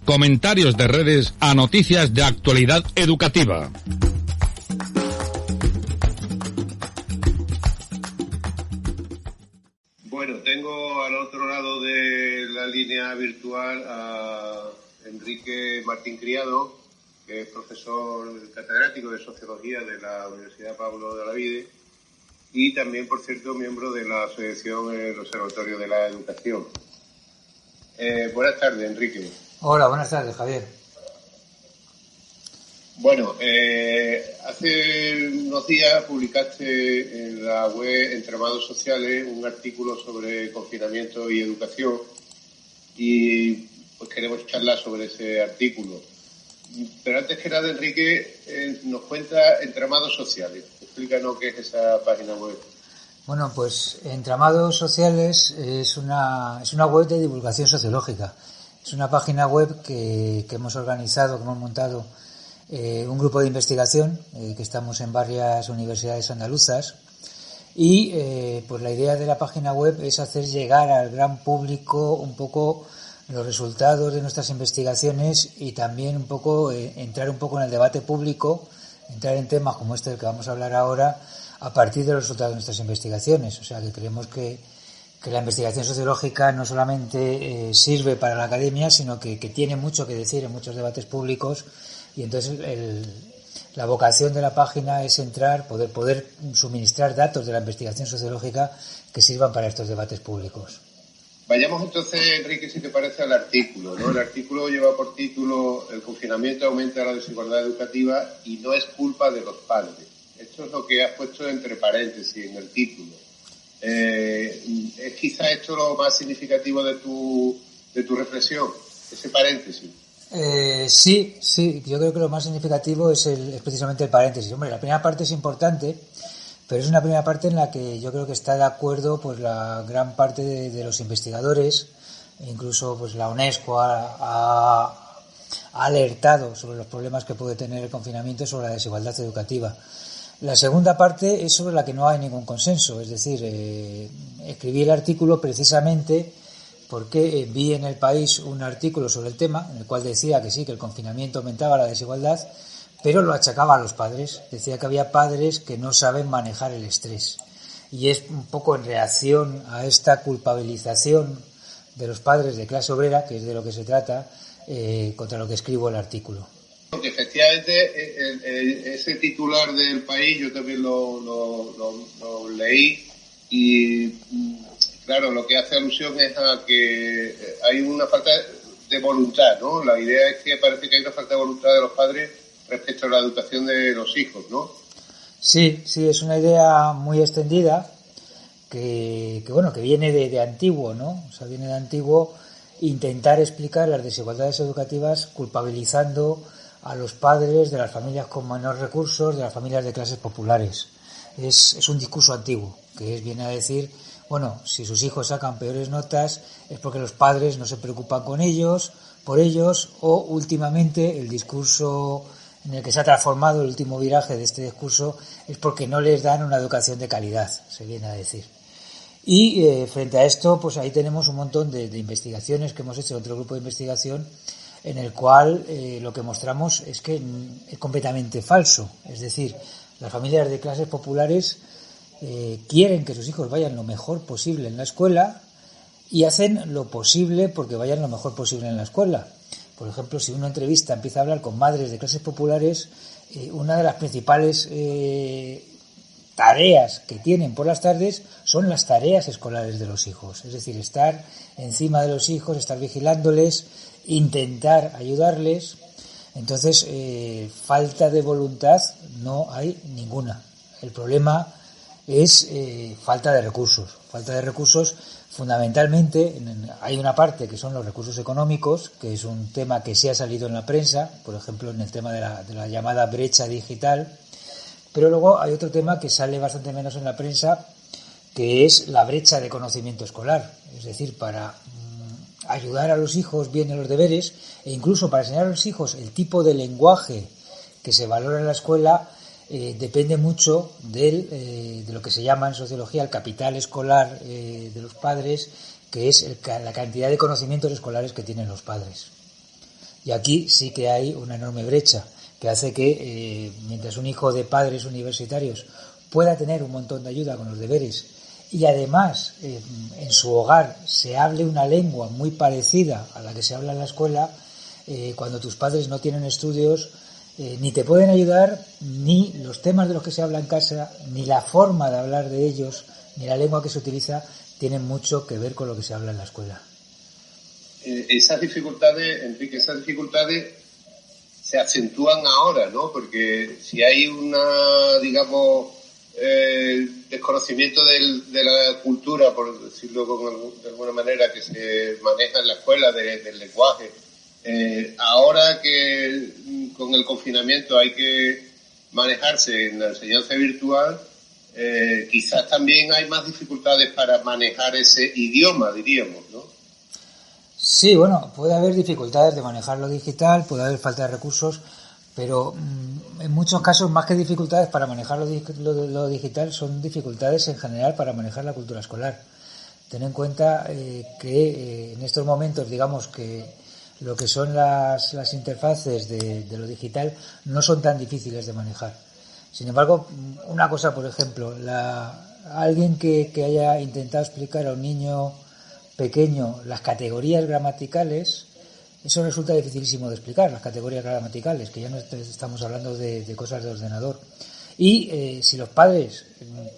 comentarios de redes a noticias de actualidad educativa. Bueno, tengo al otro lado de la línea virtual a Enrique Martín Criado, que es profesor catedrático de Sociología de la Universidad Pablo de Olavide y también, por cierto, miembro de la asociación El Observatorio de la Educación. Buenas tardes, Enrique. Hola, buenas tardes, Javier. Bueno, hace unos días publicaste en la web Entramados Sociales un artículo sobre confinamiento y educación y pues queremos charlar sobre ese artículo. Pero antes que nada, Enrique, nos cuenta Entramados Sociales. Explícanos qué es esa página web. Bueno, pues Entramados Sociales es una web de divulgación sociológica. Es una página web que hemos organizado, que hemos montado un grupo de investigación, que estamos en varias universidades andaluzas. Y pues la idea de la página web es hacer llegar al gran público un poco los resultados de nuestras investigaciones y también un poco entrar un poco en el debate público, entrar en temas como este del que vamos a hablar ahora a partir de los resultados de nuestras investigaciones. O sea, que creemos que la investigación sociológica no solamente sirve para la academia, sino que tiene mucho que decir en muchos debates públicos y entonces la vocación de la página es entrar, poder suministrar datos de la investigación sociológica que sirvan para estos debates públicos. Vayamos entonces, Enrique, si te parece, al artículo, ¿no? El artículo lleva por título "El confinamiento aumenta la desigualdad educativa y no es culpa de los padres". Esto es lo que has puesto entre paréntesis en el título. ¿Es quizá esto lo más significativo de tu reflexión, ese paréntesis? Sí, yo creo que lo más significativo es precisamente el paréntesis. Hombre, la primera parte es importante, pero es una primera parte en la que yo creo que está de acuerdo pues la gran parte de los investigadores, incluso pues la UNESCO ha alertado sobre los problemas que puede tener el confinamiento sobre la desigualdad educativa. La segunda parte es sobre la que no hay ningún consenso, es decir, escribí el artículo precisamente porque vi en El País un artículo sobre el tema en el cual decía que sí, que el confinamiento aumentaba la desigualdad, pero lo achacaba a los padres. Decía que había padres que no saben manejar el estrés. Y es un poco en reacción a esta culpabilización de los padres de clase obrera, que es de lo que se trata, contra lo que escribo el artículo. Porque efectivamente ese titular del País yo también lo leí y claro, lo que hace alusión es a que hay una falta de voluntad, ¿no? La idea es que parece que hay una falta de voluntad de los padres respecto a la educación de los hijos, ¿no? Sí, es una idea muy extendida que viene de antiguo, ¿no? O sea, viene de antiguo intentar explicar las desigualdades educativas culpabilizando a los padres de las familias con menores recursos, de las familias de clases populares. Es un discurso antiguo que viene a decir, bueno, si sus hijos sacan peores notas es porque los padres no se preocupan por ellos, o últimamente el discurso en el que se ha transformado el último viraje de este discurso es porque no les dan una educación de calidad, se viene a decir. Y frente a esto, pues ahí tenemos un montón de investigaciones que hemos hecho en otro grupo de investigación en el cual lo que mostramos es que es completamente falso. Es decir, las familias de clases populares quieren que sus hijos vayan lo mejor posible en la escuela y hacen lo posible porque vayan lo mejor posible en la escuela. Por ejemplo, si una entrevista empieza a hablar con madres de clases populares, una de las principales tareas que tienen por las tardes son las tareas escolares de los hijos. Es decir, estar encima de los hijos, estar vigilándoles, intentar ayudarles. Entonces, falta de voluntad no hay ninguna. El problema es falta de recursos. Fundamentalmente, hay una parte que son los recursos económicos, que es un tema que sí ha salido en la prensa, por ejemplo, en el tema de la llamada brecha digital, pero luego hay otro tema que sale bastante menos en la prensa, que es la brecha de conocimiento escolar. Es decir, para ayudar a los hijos bien en los deberes e incluso para enseñar a los hijos el tipo de lenguaje que se valora en la escuela, depende mucho de lo que se llama en sociología el capital escolar de los padres, que es la cantidad de conocimientos escolares que tienen los padres. Y aquí sí que hay una enorme brecha que hace que, mientras un hijo de padres universitarios pueda tener un montón de ayuda con los deberes y además en su hogar se hable una lengua muy parecida a la que se habla en la escuela, cuando tus padres no tienen estudios, ni te pueden ayudar, ni los temas de los que se habla en casa, ni la forma de hablar de ellos, ni la lengua que se utiliza, tienen mucho que ver con lo que se habla en la escuela. Esas dificultades, Enrique, se acentúan ahora, ¿no? Porque si hay una, digamos, desconocimiento de la cultura, por decirlo de alguna manera, que se maneja en la escuela, del lenguaje, ahora que con el confinamiento hay que manejarse en la enseñanza virtual, quizás también hay más dificultades para manejar ese idioma, diríamos, ¿no? Sí, bueno, puede haber dificultades de manejar lo digital, puede haber falta de recursos, pero en muchos casos, más que dificultades para manejar lo digital, son dificultades en general para manejar la cultura escolar. Ten en cuenta que en estos momentos, digamos que lo que son las interfaces de lo digital no son tan difíciles de manejar. Sin embargo, una cosa, por ejemplo, alguien que haya intentado explicar a un niño pequeño las categorías gramaticales, eso resulta dificilísimo de explicar, las categorías gramaticales, que ya no estamos hablando de cosas de ordenador. Y si los padres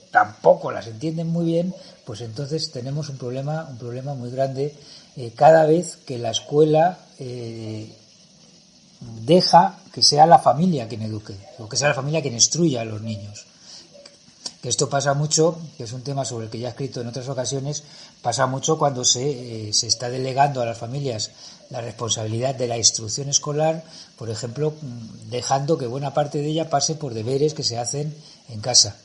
tampoco las entienden muy bien, pues entonces tenemos un problema muy grande cada vez que la escuela deja que sea la familia quien eduque, o que sea la familia quien instruya a los niños. Que esto pasa mucho, que es un tema sobre el que ya he escrito en otras ocasiones, pasa mucho cuando se está delegando a las familias la responsabilidad de la instrucción escolar, por ejemplo, dejando que buena parte de ella pase por deberes que se hacen en casa.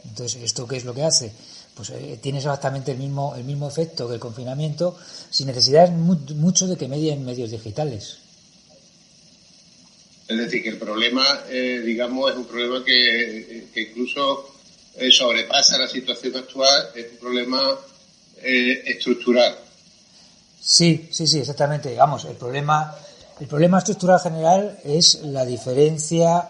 Entonces, ¿esto qué es lo que hace? Pues tiene exactamente el mismo efecto que el confinamiento, sin necesidad mucho de que medien medios digitales. Es decir, que el problema, digamos, es un problema que incluso sobrepasa la situación actual, es un problema estructural. Sí, exactamente. Vamos, el problema estructural general es la diferencia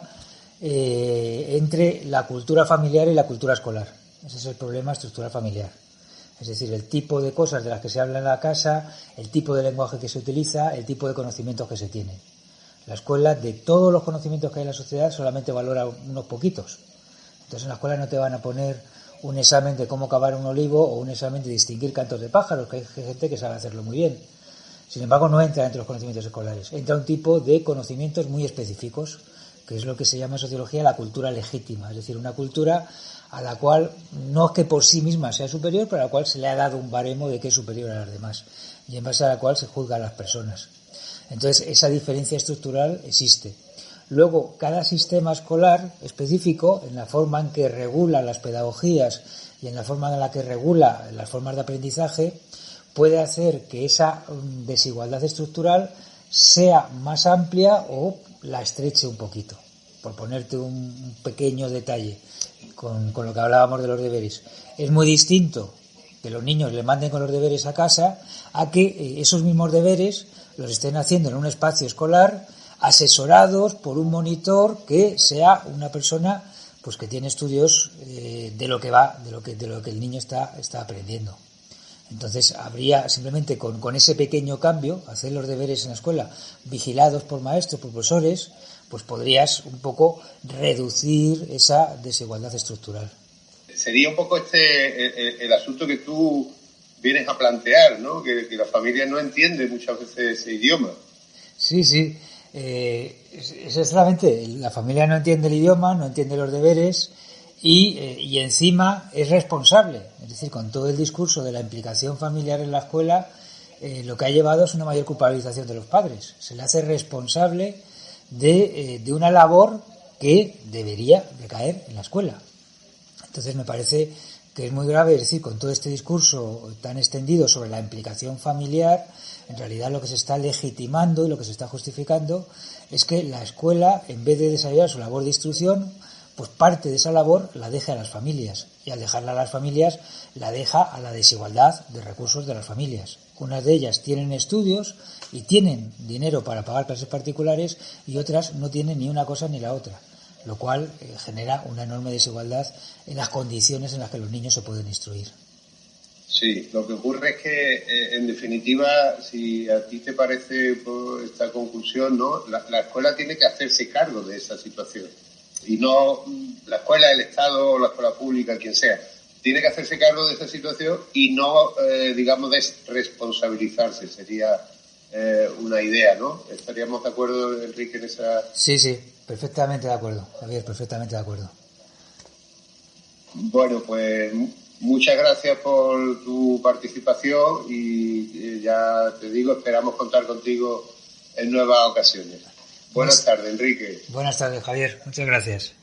entre la cultura familiar y la cultura escolar. Ese es el problema estructural familiar. Es decir, el tipo de cosas de las que se habla en la casa, el tipo de lenguaje que se utiliza, el tipo de conocimientos que se tienen. La escuela, de todos los conocimientos que hay en la sociedad, solamente valora unos poquitos. Entonces en la escuela no te van a poner un examen de cómo cavar un olivo o un examen de distinguir cantos de pájaros, que hay gente que sabe hacerlo muy bien. Sin embargo, no entra entre los conocimientos escolares. Entra un tipo de conocimientos muy específicos, que es lo que se llama en sociología la cultura legítima. Es decir, una cultura a la cual no es que por sí misma sea superior, pero a la cual se le ha dado un baremo de que es superior a las demás, y en base a la cual se juzga a las personas. Entonces, esa diferencia estructural existe. Luego, cada sistema escolar específico, en la forma en que regula las pedagogías y en la forma en la que regula las formas de aprendizaje, puede hacer que esa desigualdad estructural sea más amplia o la estreche un poquito. Por ponerte un pequeño detalle con lo que hablábamos de los deberes. Es muy distinto que los niños le manden con los deberes a casa a que esos mismos deberes los estén haciendo en un espacio escolar asesorados por un monitor que sea una persona pues que tiene estudios de lo que el niño está aprendiendo. Entonces habría simplemente con ese pequeño cambio, hacer los deberes en la escuela vigilados por maestros, por profesores, pues podrías un poco reducir esa desigualdad estructural. Sería un poco el asunto que tú vienes a plantear, ¿no? Que la familia no entiende muchas veces ese idioma. Sí. Es exactamente, la familia no entiende el idioma, no entiende los deberes y encima es responsable. Es decir, con todo el discurso de la implicación familiar en la escuela, lo que ha llevado es una mayor culpabilización de los padres. Se le hace responsable de una labor que debería recaer en la escuela. Entonces me parece que es muy grave, es decir, con todo este discurso tan extendido sobre la implicación familiar, en realidad lo que se está legitimando y lo que se está justificando es que la escuela, en vez de desarrollar su labor de instrucción, pues parte de esa labor la deja a las familias, y al dejarla a las familias la deja a la desigualdad de recursos de las familias. Unas de ellas tienen estudios y tienen dinero para pagar clases particulares y otras no tienen ni una cosa ni la otra, lo cual genera una enorme desigualdad en las condiciones en las que los niños se pueden instruir. Sí, lo que ocurre es que, en definitiva, si a ti te parece por esta conclusión, ¿no? La escuela tiene que hacerse cargo de esa situación. Y no la escuela, el Estado o la escuela pública, quien sea. Tiene que hacerse cargo de esta situación y no, digamos, desresponsabilizarse. Sería una idea, ¿no? ¿Estaríamos de acuerdo, Enrique, en esa...? Sí, perfectamente de acuerdo, Javier, perfectamente de acuerdo. Bueno, pues muchas gracias por tu participación y ya te digo, esperamos contar contigo en nuevas ocasiones. Buenas tardes, Enrique. Buenas tardes, Javier. Muchas gracias.